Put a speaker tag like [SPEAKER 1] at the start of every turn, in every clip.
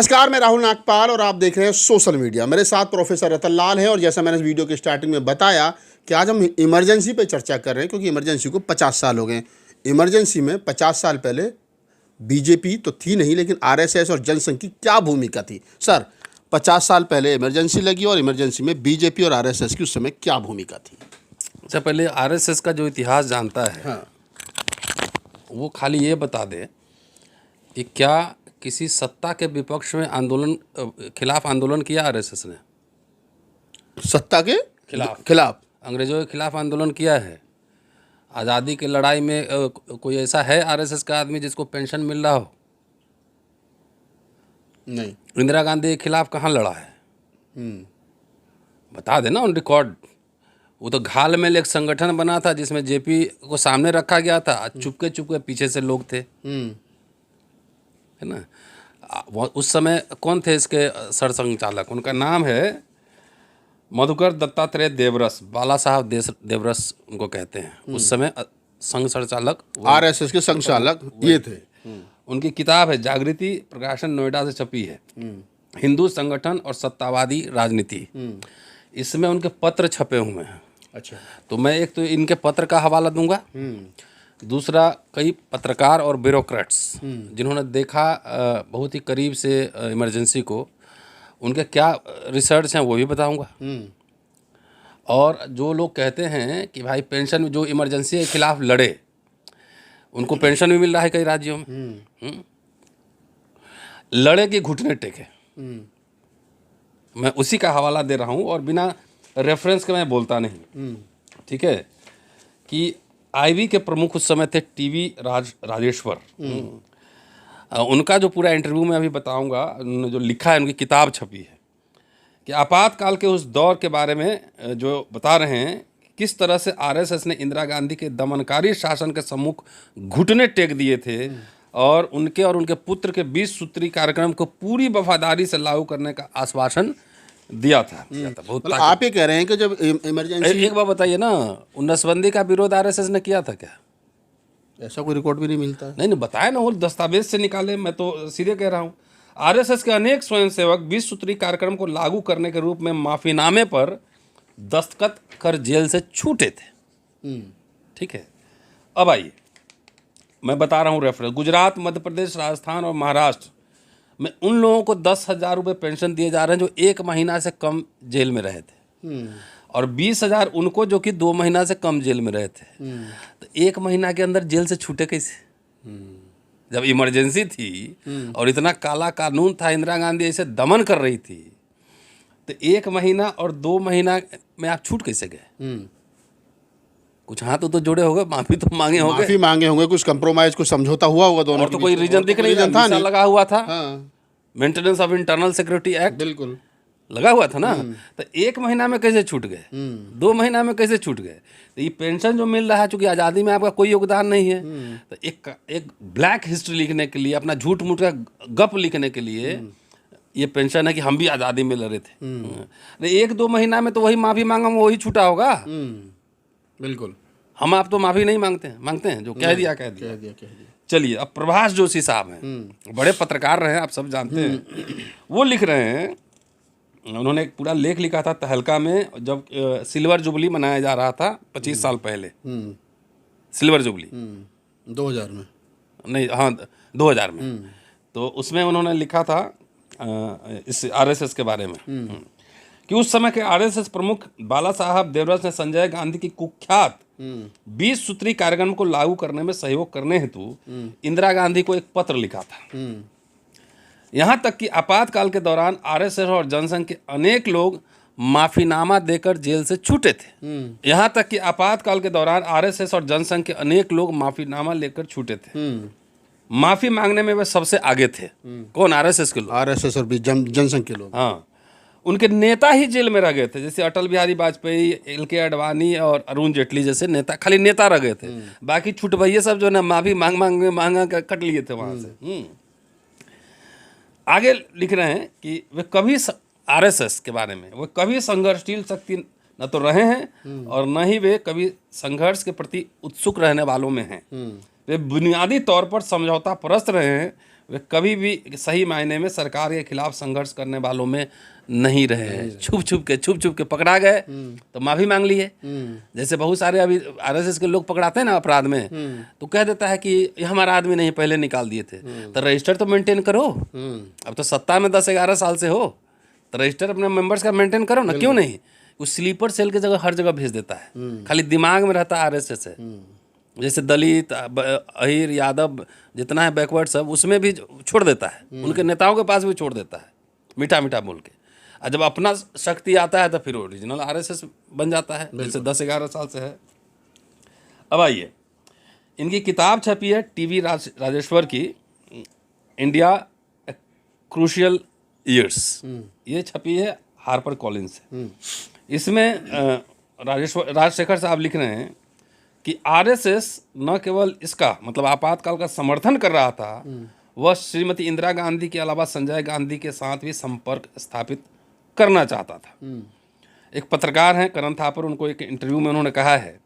[SPEAKER 1] नमस्कार, मैं राहुल नागपाल और आप देख रहे हैं सोशल मीडिया। मेरे साथ प्रोफेसर रतन लाल है और जैसा मैंने इस वीडियो के स्टार्टिंग में बताया कि आज हम इमरजेंसी पे चर्चा कर रहे हैं, क्योंकि इमरजेंसी को 50 साल हो गए। इमरजेंसी में 50 साल पहले बीजेपी तो थी नहीं, लेकिन आरएसएस और जनसंघ की क्या भूमिका थी? सर, 50 साल पहले इमरजेंसी लगी और इमरजेंसी में बीजेपी और आरएसएस की उस समय क्या भूमिका थी?
[SPEAKER 2] अच्छा, पहले आरएसएस का जो इतिहास जानता है,
[SPEAKER 1] हाँ,
[SPEAKER 2] वो खाली ये बता दे कि क्या किसी सत्ता के विपक्ष में खिलाफ आंदोलन किया आरएसएस ने?
[SPEAKER 1] सत्ता के खिलाफ
[SPEAKER 2] अंग्रेजों के खिलाफ आंदोलन किया है। आज़ादी की लड़ाई में कोई ऐसा है आरएसएस का आदमी जिसको पेंशन मिल रहा हो?
[SPEAKER 1] नहीं।
[SPEAKER 2] इंदिरा गांधी के खिलाफ कहाँ लड़ा है? बता देना ऑन रिकॉर्ड। वो तो घालमेल एक संगठन बना था जिसमें जेपी को सामने रखा गया था, चुपके चुपके पीछे से लोग थे, है ना। उस समय कौन थे इसके सरसंघचालक? उनका नाम है मधुकर दत्तात्रेय देवरस, बाला साहब देवरस उनको कहते हैं। उस समय संघ संचालक,
[SPEAKER 1] आरएसएस के संचालक ये थे।
[SPEAKER 2] उनकी किताब है जागृति, प्रकाशन नोएडा से छपी है, हिंदू संगठन और सत्तावादी राजनीति। इसमें उनके पत्र छपे हुए हैं।
[SPEAKER 1] अच्छा,
[SPEAKER 2] तो मैं एक तो इनके पत्र का हवाला दूंगा, दूसरा कई पत्रकार और ब्यूरोक्रेट्स जिन्होंने देखा बहुत ही करीब से इमरजेंसी को, उनके क्या रिसर्च हैं वो भी बताऊंगा। और जो लोग कहते हैं कि भाई पेंशन, जो इमरजेंसी के खिलाफ लड़े उनको पेंशन भी मिल रहा है कई राज्यों में, लड़े कि घुटने टेके, मैं उसी का हवाला दे रहा हूँ और बिना रेफरेंस के मैं बोलता नहीं। ठीक है, कि आईवी के प्रमुख उस समय थे टीवी राजेश्वर। उनका जो पूरा इंटरव्यू मैं अभी बताऊंगा, उन्होंने जो लिखा है, उनकी किताब छपी है कि आपातकाल के उस दौर के बारे में जो बता रहे हैं, किस तरह से आरएसएस ने इंदिरा गांधी के दमनकारी शासन के सम्मुख घुटने टेक दिए थे और उनके पुत्र के 20 सूत्री कार्यक्रम को पूरी वफादारी से लागू करने का आश्वासन दिया था। बहुत
[SPEAKER 1] मतलब आप ये कह रहे हैं कि जब इमरजेंसी,
[SPEAKER 2] एक बात बताइए ना, 19 बंदी का विरोध आरएसएस ने किया था क्या?
[SPEAKER 1] ऐसा कोई रिकॉर्ड भी नहीं मिलता है।
[SPEAKER 2] नहीं, बताया ना, वो दस्तावेज से निकाले, मैं तो सीधे कह रहा हूँ। आरएसएस के अनेक स्वयंसेवक 20 सूत्री कार्यक्रम को लागू करने के रूप में माफीनामे पर दस्तखत कर जेल से छूटे थे। ठीक है, अब आइए मैं बता रहा हूँ रेफरेंस। गुजरात, मध्य प्रदेश, राजस्थान और महाराष्ट्र में उन लोगों को 10,000 रुपये पेंशन दिए जा रहे हैं जो 1 महीना से कम जेल में रहे थे, और 20,000 उनको जो कि 2 महीना से कम जेल में रहे थे। तो 1 महीना के अंदर जेल से छूटे कैसे? जब इमरजेंसी थी और इतना काला कानून था, इंदिरा गांधी ऐसे दमन कर रही थी, तो 1 महीना और 2 महीना में आप छूट कैसे गए? कुछ हाथ तो जोड़े होंगे, माफी तो मांगे होंगे,
[SPEAKER 1] कुछ कंप्रोमाइज, कुछ समझौता हुआ होगा दोनों।
[SPEAKER 2] और तो कोई रीजन दिख नहीं था, लगा हुआ था। Maintenance of internal security act
[SPEAKER 1] बिल्कुल
[SPEAKER 2] लगा हुआ था ना। तो 1 महीना में कैसे छूट गए? 2 महीना में कैसे छूट गए? तो ये पेंशन जो मिल रहा है, चूंकि आज़ादी में आपका कोई योगदान नहीं है, तो एक ब्लैक हिस्ट्री लिखने के लिए, अपना झूठ मूठ का गप लिखने के लिए ये पेंशन है कि हम भी आज़ादी में लड़े थे। 1-2 महीना में तो वही माफ़ी मांगा, वही छूटा होगा।
[SPEAKER 1] बिल्कुल।
[SPEAKER 2] हम आप तो माफ़ी नहीं मांगते हैं, जो कह दिया। चलिए, अब प्रभाष जोशी साहब हैं, बड़े पत्रकार रहे हैं, आप सब जानते हैं। वो लिख रहे हैं, उन्होंने एक पूरा लेख लिखा था तहलका में, जब सिल्वर जुबली मनाया जा रहा था 25 साल पहले। सिल्वर जुबली
[SPEAKER 1] 2000 में
[SPEAKER 2] नहीं, हाँ 2000 में। तो उसमें उन्होंने लिखा था इस आरएसएस के बारे में कि उस समय के आरएसएस प्रमुख बाला साहब देवरस ने संजय गांधी की कुख्यात 20 सूत्री कार्यक्रम को लागू करने में सहयोग करने हेतु इंदिरा गांधी को एक पत्र लिखा था। यहां तक कि आपातकाल के दौरान आरएसएस और जनसंघ के अनेक लोग माफीनामा देकर जेल से छूटे थे। यहां तक कि आपातकाल के दौरान आरएसएस और जनसंघ के अनेक लोग माफीनामा लेकर छूटे थे। माफी मांगने में वे सबसे आगे थे। कौन? आरएसएस के लोग,
[SPEAKER 1] आरएसएस और जनसंघ के लोग।
[SPEAKER 2] हाँ, उनके नेता ही जेल में रह गए थे, जैसे अटल बिहारी वाजपेयी, एल.के. आडवाणी और अरुण जेटली जैसे नेता, खाली नेता रह गए थे। बाकी छूट भैया सब जो ना माफी मांगा कट लिए थे वहां से। आगे लिख रहे हैं कि वे कभी आरएसएस के बारे में, वे कभी संघर्षशील शक्ति न तो रहे हैं और न ही वे कभी संघर्ष के प्रति उत्सुक रहने वालों में हैं। वे बुनियादी तौर पर समझौता परस्त रहे हैं। वे कभी भी सही मायने में सरकार के खिलाफ संघर्ष करने वालों में नहीं रहे हैं। छुप छुप के पकड़ा गए तो माफ़ी मांग लिए। जैसे बहुत सारे अभी आरएसएस के लोग पकड़ाते हैं ना अपराध में, तो कह देता है कि ये हमारा आदमी नहीं, पहले निकाल दिए थे। तो रजिस्टर तो मेंटेन करो, अब तो सत्ता में 10-11 साल से हो, तो रजिस्टर अपने मेंबर्स का मेंटेन करो ना, क्यों नहीं? उस स्लीपर सेल की जगह हर जगह भेज देता है, खाली दिमाग में रहता है आरएसएस है। जैसे दलित, अहीर, यादव जितना है बैकवर्ड सब, उसमें भी छोड़ देता है, उनके नेताओं के पास भी छोड़ देता है, मीठा मीठा बोल के। और जब अपना शक्ति आता है तो फिर ओरिजिनल आरएसएस बन जाता है, जैसे 10-11 साल से है। अब आइए, इनकी किताब छपी है टीवी राजेश्वर की, इंडिया क्रूशियल ईयर्स, ये छपी है हार्पर कॉलिंस से। इसमें राजशेखर साहब लिख रहे हैं कि आरएसएस न केवल इसका मतलब आपातकाल का समर्थन कर रहा था, वह श्रीमती इंदिरा गांधी के अलावा संजय गांधी के साथ भी संपर्क स्थापित करना चाहता था। एक पत्रकार हैं करण थापर, उनको एक इंटरव्यू में उन्होंने कहा है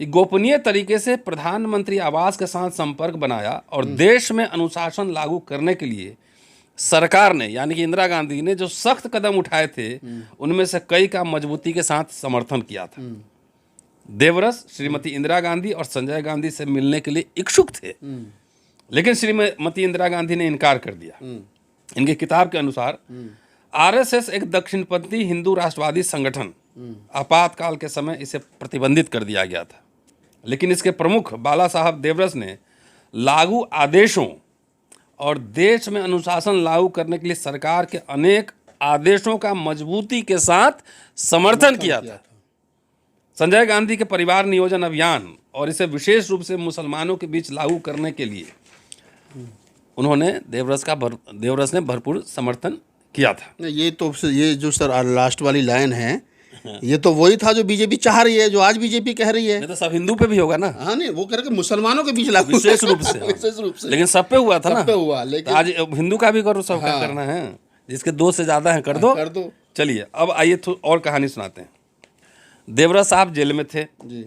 [SPEAKER 2] कि गोपनीय तरीके से प्रधानमंत्री आवास के साथ संपर्क बनाया और देश में अनुशासन लागू करने के लिए सरकार ने यानी कि इंदिरा गांधी ने जो सख्त कदम उठाए थे, उनमें से कई का मजबूती के साथ समर्थन किया था। देवरस श्रीमती इंदिरा गांधी और संजय गांधी से मिलने के लिए इच्छुक थे, लेकिन श्रीमती इंदिरा गांधी ने इनकार कर दिया। इनकी किताब के अनुसार आरएसएस एक दक्षिणपंथी हिंदू राष्ट्रवादी संगठन, आपातकाल के समय इसे प्रतिबंधित कर दिया गया था, लेकिन इसके प्रमुख बाला साहब देवरस ने लागू आदेशों और देश में अनुशासन लागू करने के लिए सरकार के अनेक आदेशों का मजबूती के साथ समर्थन किया था। संजय गांधी के परिवार नियोजन अभियान और इसे विशेष रूप से मुसलमानों के बीच लागू करने के लिए उन्होंने देवरस ने भरपूर समर्थन किया था।
[SPEAKER 1] ये जो सर लास्ट वाली लाइन है, ये तो वही था जो बीजेपी चाह रही है, जो आज बीजेपी कह रही है।
[SPEAKER 2] नहीं तो सब हिंदू पे भी होगा ना।
[SPEAKER 1] हाँ, नहीं वो करके मुसलमानों के बीच लागू
[SPEAKER 2] विशेष रूप से
[SPEAKER 1] विशेष रूप से,
[SPEAKER 2] लेकिन सब पे हुआ था ना,
[SPEAKER 1] सब पे हुआ। लेकिन
[SPEAKER 2] तो आज हिंदू का भी करो, सबका करना है, जिसके 2 से ज्यादा है कर दो। चलिए अब आइए और कहानी सुनाते हैं। देवरस साहब जेल में थे जी।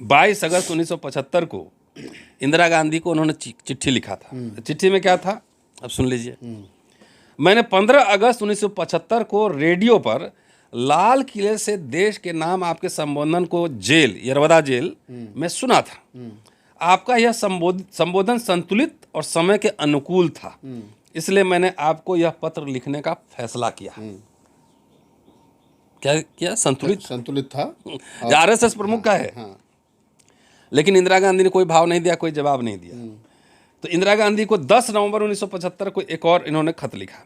[SPEAKER 2] 22 अगस्त 1975 को इंदिरा गांधी को उन्होंने चिट्ठी लिखा था। चिट्ठी में क्या था, अब सुन लीजिए। मैंने 15 अगस्त 1975 को रेडियो पर लाल किले से देश के नाम आपके संबोधन को जेल यरवदा जेल में सुना था। आपका यह संबोधन संतुलित और समय के अनुकूल था, इसलिए मैंने आपको यह पत्र लिखने का फैसला किया। क्या संतुलित था। आरएसएस प्रमुख का है। हाँ। लेकिन इंदिरा गांधी ने कोई भाव नहीं दिया, कोई जवाब नहीं दिया। तो इंदिरा गांधी को 10 नवंबर 1975 को एक और इन्होंने खत लिखा,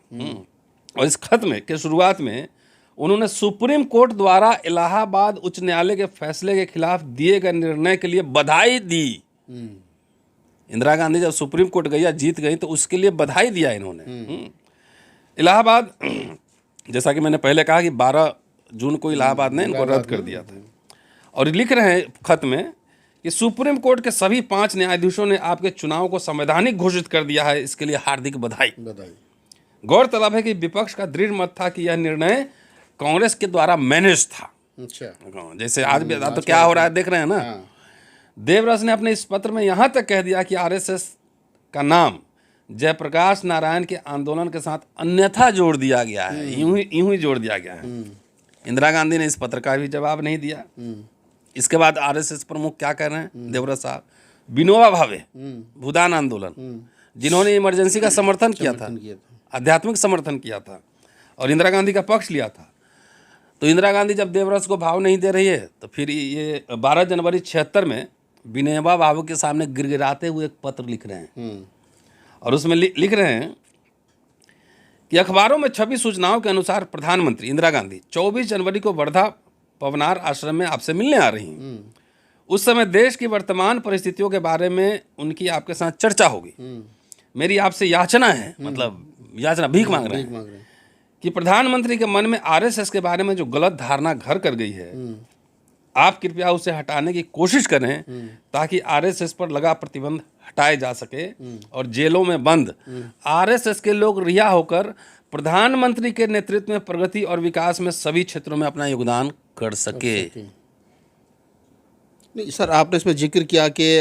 [SPEAKER 2] और इस खत में के शुरुआत में उन्होंने सुप्रीम कोर्ट द्वारा इलाहाबाद उच्च न्यायालय के फैसले के खिलाफ दिए गए निर्णय के लिए बधाई दी। इंदिरा गांधी जब सुप्रीम कोर्ट गई या जीत गई तो उसके लिए बधाई दिया इन्होंने। इलाहाबाद, जैसा कि मैंने पहले कहा कि 12 जून को इलाहाबाद ने इनको रद्द कर दिया था। और लिख रहे हैं खत में कि सुप्रीम कोर्ट के सभी 5 न्यायाधीशों ने आपके चुनाव को संवैधानिक घोषित कर दिया है, इसके लिए हार्दिक बधाई। गौरतलब है कि विपक्ष का दृढ़ मत था कि यह निर्णय कांग्रेस के द्वारा मैनेज था। अच्छा, जैसे आज भी तो क्या हो रहा है देख रहे हैं ना। देवरस ने अपने इस पत्र में यहां तक कह दिया कि आरएसएस का नाम जयप्रकाश नारायण के आंदोलन के साथ अन्यथा जोड़ दिया गया है, यूं ही जोड़ दिया गया है। इंदिरा गांधी ने इस पत्र का भी जवाब नहीं दिया। इसके बाद आरएसएस प्रमुख क्या कह रहे हैं, देवरस साहब, विनोबा भावे भूदान आंदोलन, जिन्होंने इमरजेंसी का समर्थन किया था, आध्यात्मिक समर्थन किया था और इंदिरा गांधी का पक्ष लिया था। तो इंदिरा गांधी जब देवरस को भाव नहीं दे रही है, तो फिर ये 12 जनवरी 76 में विनोबा भावे के सामने गिड़गिड़ाते हुए एक पत्र लिख रहे हैं, और उसमें लिख रहे हैं कि अखबारों में छपी सूचनाओं के अनुसार प्रधानमंत्री इंदिरा गांधी 24 जनवरी को वर्धा पवनार आश्रम में आपसे मिलने आ रही हैं। उस समय देश की वर्तमान परिस्थितियों के बारे में उनकी आपके साथ चर्चा होगी। मेरी आपसे याचना है, मतलब याचना, भीख मांग रहे हैं कि प्रधानमंत्री के मन में आरएसएस के बारे में जो गलत धारणा घर कर गई है, आप कृपया उसे हटाने की कोशिश करें ताकि आरएसएस पर लगा प्रतिबंध हटाए जा सके और जेलों में बंद आरएसएस के लोग रिहा होकर प्रधानमंत्री के नेतृत्व में प्रगति और विकास में सभी क्षेत्रों में अपना योगदान कर सके। नहीं
[SPEAKER 1] सर, आपने इसमें जिक्र किया कि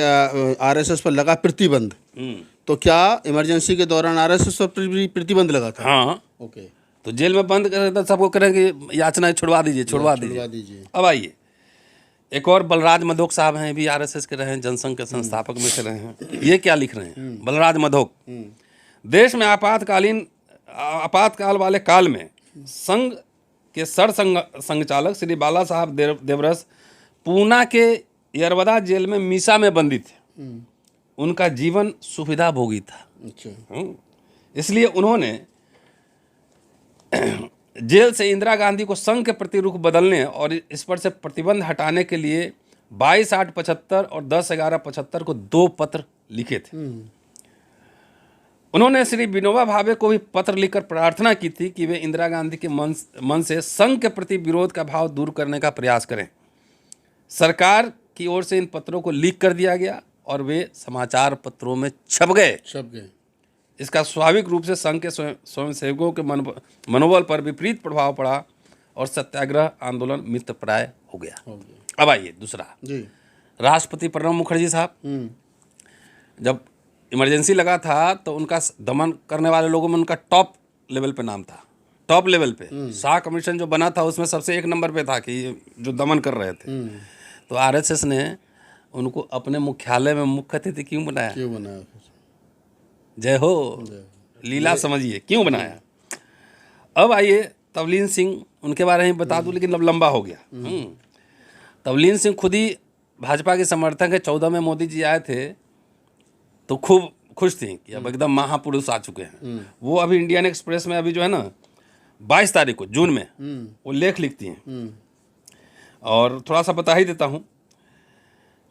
[SPEAKER 1] आरएसएस पर लगा प्रतिबंध, तो क्या इमरजेंसी के दौरान आरएसएस पर प्रतिबंध लगा था?
[SPEAKER 2] हाँ,
[SPEAKER 1] ओके,
[SPEAKER 2] तो जेल में बंद कर देता, सबको करेंगे याचना छुड़वा दीजिए, छुड़वा दीजिए। अब आइए, एक और बलराज मधोक साहब हैं, भी आरएसएस के रहे हैं, जनसंघ के संस्थापक में से रहे हैं। ये क्या लिख रहे हैं बलराज मधोक? देश में आपातकाल वाले काल में संघ के संघचालक श्री बाला साहब देवरस पूना के यरवदा जेल में मीसा में बंदी थे। उनका जीवन सुविधा भोगी था।
[SPEAKER 1] अच्छा।
[SPEAKER 2] इसलिए उन्होंने जेल से इंदिरा गांधी को संघ के प्रति रुख बदलने और इस पर से प्रतिबंध हटाने के लिए 22/8/75 और 10/11/75 को 2 पत्र लिखे थे। उन्होंने श्री विनोबा भावे को भी पत्र लिखकर प्रार्थना की थी कि वे इंदिरा गांधी के मन से संघ के प्रति विरोध का भाव दूर करने का प्रयास करें। सरकार की ओर से इन पत्रों को लीक कर दिया गया और वे समाचार पत्रों में छप गए। इसका स्वाभाविक रूप से संघ के स्वयंसेवकों के मनोबल पर विपरीत प्रभाव पड़ा और सत्याग्रह आंदोलन मित्रप्राय हो गया। अब आइए दूसरा जी, राष्ट्रपति प्रणब मुखर्जी साहब, जब इमरजेंसी लगा था तो उनका दमन करने वाले लोगों में उनका टॉप लेवल पे नाम था। टॉप लेवल पे शाह कमीशन जो बना था उसमें सबसे 1 नंबर पे था कि जो दमन कर रहे थे। तो आरएसएस ने उनको अपने मुख्यालय में मुख्य अतिथि क्यों बनाया? जय हो, लीला समझिए क्यों बनाया। अब आइए तवलीन सिंह, उनके बारे में बता दूं लेकिन अब लंबा हो गया। तवलीन सिंह खुद ही भाजपा के समर्थक है। 14 में मोदी जी आए थे तो खूब खुश थी कि अब एकदम महापुरुष आ चुके हैं। वो अभी इंडियन एक्सप्रेस में अभी जो है ना 22 तारीख को जून में वो लेख लिखती हैं। और थोड़ा सा बता ही देता हूँ,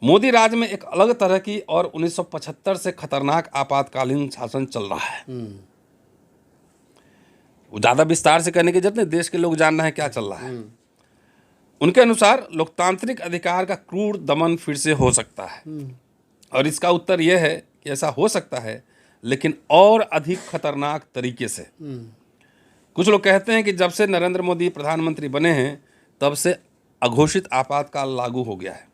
[SPEAKER 2] मोदी राज में एक अलग तरह की और 1975 से खतरनाक आपातकालीन शासन चल रहा है। वो ज़्यादा विस्तार से कहने की जरूरत नहीं, देश के लोग जानना है क्या चल रहा है। उनके अनुसार लोकतांत्रिक अधिकार का क्रूर दमन फिर से हो सकता है और इसका उत्तर यह है कि ऐसा हो सकता है लेकिन और अधिक खतरनाक तरीके से। कुछ लोग कहते हैं कि जब से नरेंद्र मोदी प्रधानमंत्री बने हैं तब से अघोषित आपातकाल लागू हो गया है।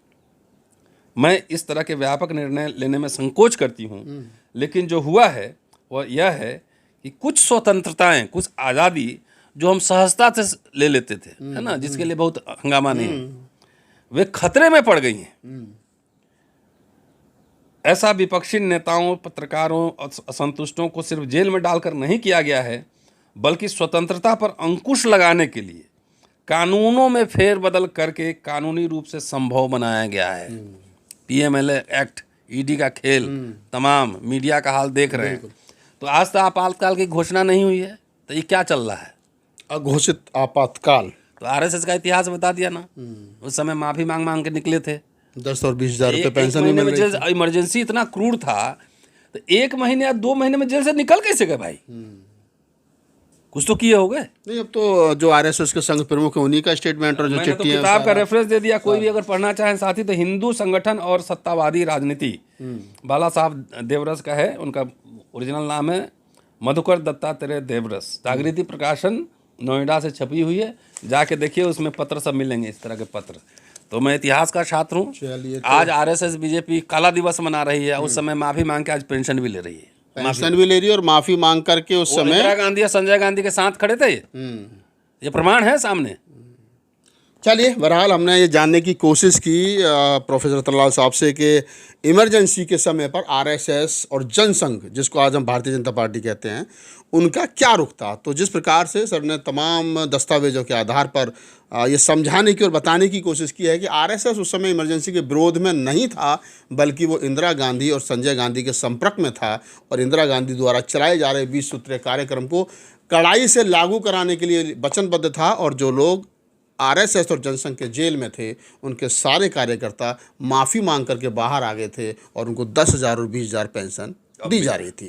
[SPEAKER 2] मैं इस तरह के व्यापक निर्णय लेने में संकोच करती हूँ, लेकिन जो हुआ है वह यह है कि कुछ स्वतंत्रताएं, कुछ आज़ादी जो हम सहजता से ले लेते थे, है ना, जिसके लिए बहुत हंगामा नहीं है, वे खतरे में पड़ गई हैं। ऐसा विपक्षी नेताओं, पत्रकारों और असंतुष्टों को सिर्फ जेल में डालकर नहीं किया गया है, बल्कि स्वतंत्रता पर अंकुश लगाने के लिए कानूनों में फेरबदल करके कानूनी रूप से संभव बनाया गया है। पीएमएलए एक्ट, ईडी का खेल, तमाम मीडिया का हाल देख रहे हैं। तो आज तक आपातकाल की घोषणा नहीं हुई है, तो ये क्या चल रहा है?
[SPEAKER 1] अघोषित आपातकाल।
[SPEAKER 2] तो आरएसएस का इतिहास बता दिया ना। उस समय माफी मांग के निकले थे।
[SPEAKER 1] 10 और 20 हज़ार रुपये पेंशन में मिल रही थी।
[SPEAKER 2] इमरजेंसी इतना क्रूर था तो 1 महीने या 2 महीने में जेल से निकल कैसे गए भाई? कुछ तो किए हो गए।
[SPEAKER 1] नहीं, अब तो जो आरएसएस के संघ प्रमुख है उन्हीं का स्टेटमेंट और जो
[SPEAKER 2] मैंने तो
[SPEAKER 1] चिट्ठी है
[SPEAKER 2] किताब का रेफरेंस दे दिया, कोई भी अगर पढ़ना चाहें साथी, तो हिंदू संगठन और सत्तावादी राजनीति, बाला साहब देवरस का है। उनका ओरिजिनल नाम है मधुकर दत्तात्रेय देवरस। जागृति प्रकाशन नोएडा से छपी हुई है, जाके देखिए, उसमें पत्र सब मिलेंगे, इस तरह के पत्र। तो मैं इतिहास का छात्र हूँ। आज आरएसएस बीजेपी काला दिवस मना रही है, उस समय माफी मांग के आज पेंशन भी ले रही है।
[SPEAKER 1] पेंशन भी ले रही है और माफी मांग करके उस समय
[SPEAKER 2] इंदिरा गांधी और संजय गांधी के साथ खड़े थे। ये प्रमाण है सामने।
[SPEAKER 1] चलिए, बहरहाल हमने ये जानने की कोशिश की प्रोफेसर रतनलाल साहब से कि इमरजेंसी के समय पर आरएसएस और जनसंघ, जिसको आज हम भारतीय जनता पार्टी कहते हैं, उनका क्या रुख था। तो जिस प्रकार से सर ने तमाम दस्तावेजों के आधार पर ये समझाने की और बताने की कोशिश की है कि आरएसएस उस समय इमरजेंसी के विरोध में नहीं था, बल्कि वो इंदिरा गांधी और संजय गांधी के संपर्क में था और इंदिरा गांधी द्वारा चलाए जा रहे 20 सूत्रीय कार्यक्रम को कड़ाई से लागू कराने के लिए वचनबद्ध था। और जो लोग आरएसएस और जनसंघ के जेल में थे, उनके सारे कार्यकर्ता माफ़ी मांग करके बाहर आ गए थे और उनको 10,000 और 20,000 पेंशन दी जा रही थी।